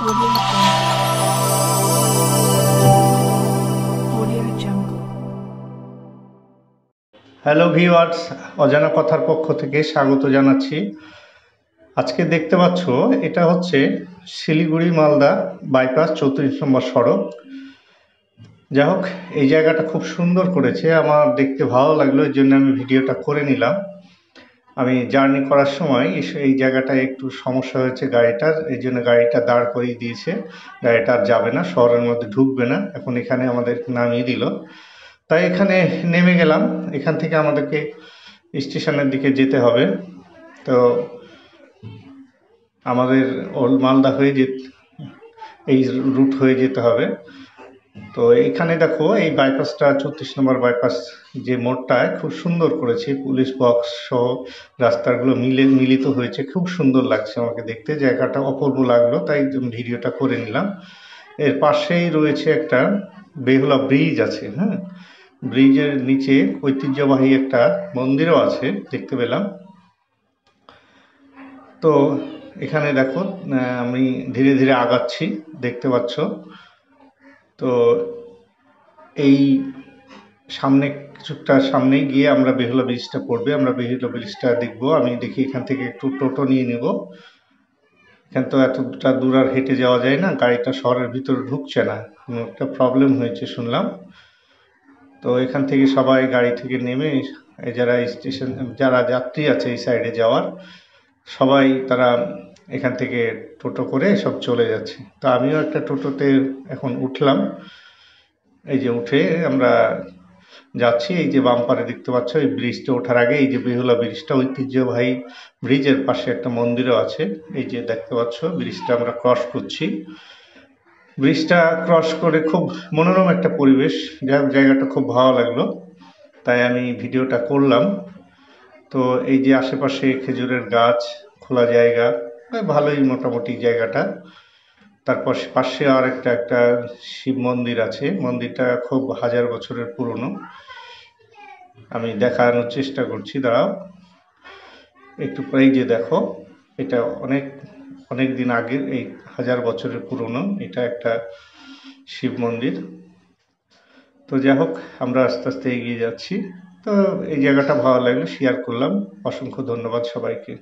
Audio Jungle. Hello viewers, অজানা কথার পক্ষ থেকে স্বাগত জানাচ্ছি। আজকে দেখতে পাচ্ছ এটা হচ্ছে শিলিগুড়ি মালদা বাইপাস 34 নম্বর সড়ক। যাই হোক, এই জায়গাটা খুব সুন্দর করেছে, আমার দেখতে ভালো লাগলো, এর জন্য আমি ভিডিওটা করে নিলাম। আমি জার্নি করার সময় এই জায়গাটায় একটু সমস্যা হয়েছে গাড়িটার, এই জন্য গাড়িটা দাঁড় করিয়ে দিয়েছে। গাড়িটা আর যাবে না, শহরের মধ্যে ঢুকবে না, এখন এখানে আমাদের নামিয়ে দিল। তাই এখানে নেমে গেলাম। এখান থেকে আমাদেরকে স্টেশনের দিকে যেতে হবে। তো আমাদের ওল্ড মালদা হয়ে এই রুট হয়ে যেতে হবে। তো এখানে দেখো এই বাইপাসটা 34 নম্বর বাইপাস যে মোড়টায় খুব সুন্দর করেছে, পুলিশ বক্স সহ রাস্তাগুলো মিলিত হয়েছে, খুব সুন্দর লাগছে আমাকে দেখতে, জায়গাটা অপূর্ব লাগলো, তাই ভিডিওটা করে নিলাম। এর পাশেই রয়েছে একটা বেহুলা ব্রিজ আছে। হ্যাঁ, ব্রিজের নিচে ঐতিহ্যবাহী একটা মন্দিরও আছে দেখতে পেলাম। তো এখানে দেখো আমি ধীরে ধীরে আগাচ্ছি, দেখতে পাচ্ছ। তো এই কিছুটা সামনে গিয়ে আমরা বেহুলা ব্রিজটা পড়বে, আমরা বেহুলা ব্রিজটা দেখবো। আমি দেখি এখান থেকে একটু টোটো নিয়ে নেব, এখান তো এতটা দূর আর হেঁটে যাওয়া যায় না, গাড়িটা শহরের ভিতরে ঢুকছে না, কোনো একটা প্রবলেম হয়েছে শুনলাম। তো এখান থেকে সবাই গাড়ি থেকে নেমে যারা যাত্রী আছে এই সাইডে যাওয়ার, সবাই তারা এখান থেকে টোটো করে সব চলে যাচ্ছে। তো আমিও একটা টোটোতে এখন উঠলাম। এই যে উঠে আমরা যাচ্ছি। এই যে বামপারে দেখতে পাচ্ছ, এই ব্রিজটা ওঠার আগে এই যে বেহুলা ব্রিজটা ঐতিহ্যবাহী ব্রিজের পাশে একটা মন্দিরও আছে। এই যে দেখতে পাচ্ছ ব্রিজটা আমরা ক্রস করছি। ব্রিজটা ক্রস করে খুব মনোরম একটা পরিবেশ, জায়গাটা খুব ভালো লাগলো, তাই আমি ভিডিওটা করলাম। তো এই যে আশেপাশে খেজুরের গাছ, খোলা জায়গা, ভালোই মোটামুটি জায়গাটা। তারপর পাশে আর একটা শিব মন্দির আছে, মন্দিরটা খুব হাজার বছরের পুরনো। আমি দেখানোর চেষ্টা করছি, দাঁড়াও একটু। এই যে দেখো, এটা অনেক অনেক দিন আগের, এই হাজার বছরের পুরনো, এটা একটা শিব মন্দির। তো যাই হোক, আমরা আস্তে আস্তে এগিয়ে যাচ্ছি। তো এই জায়গাটা ভালো লাগলো, শেয়ার করলাম। অসংখ্য ধন্যবাদ সবাইকে।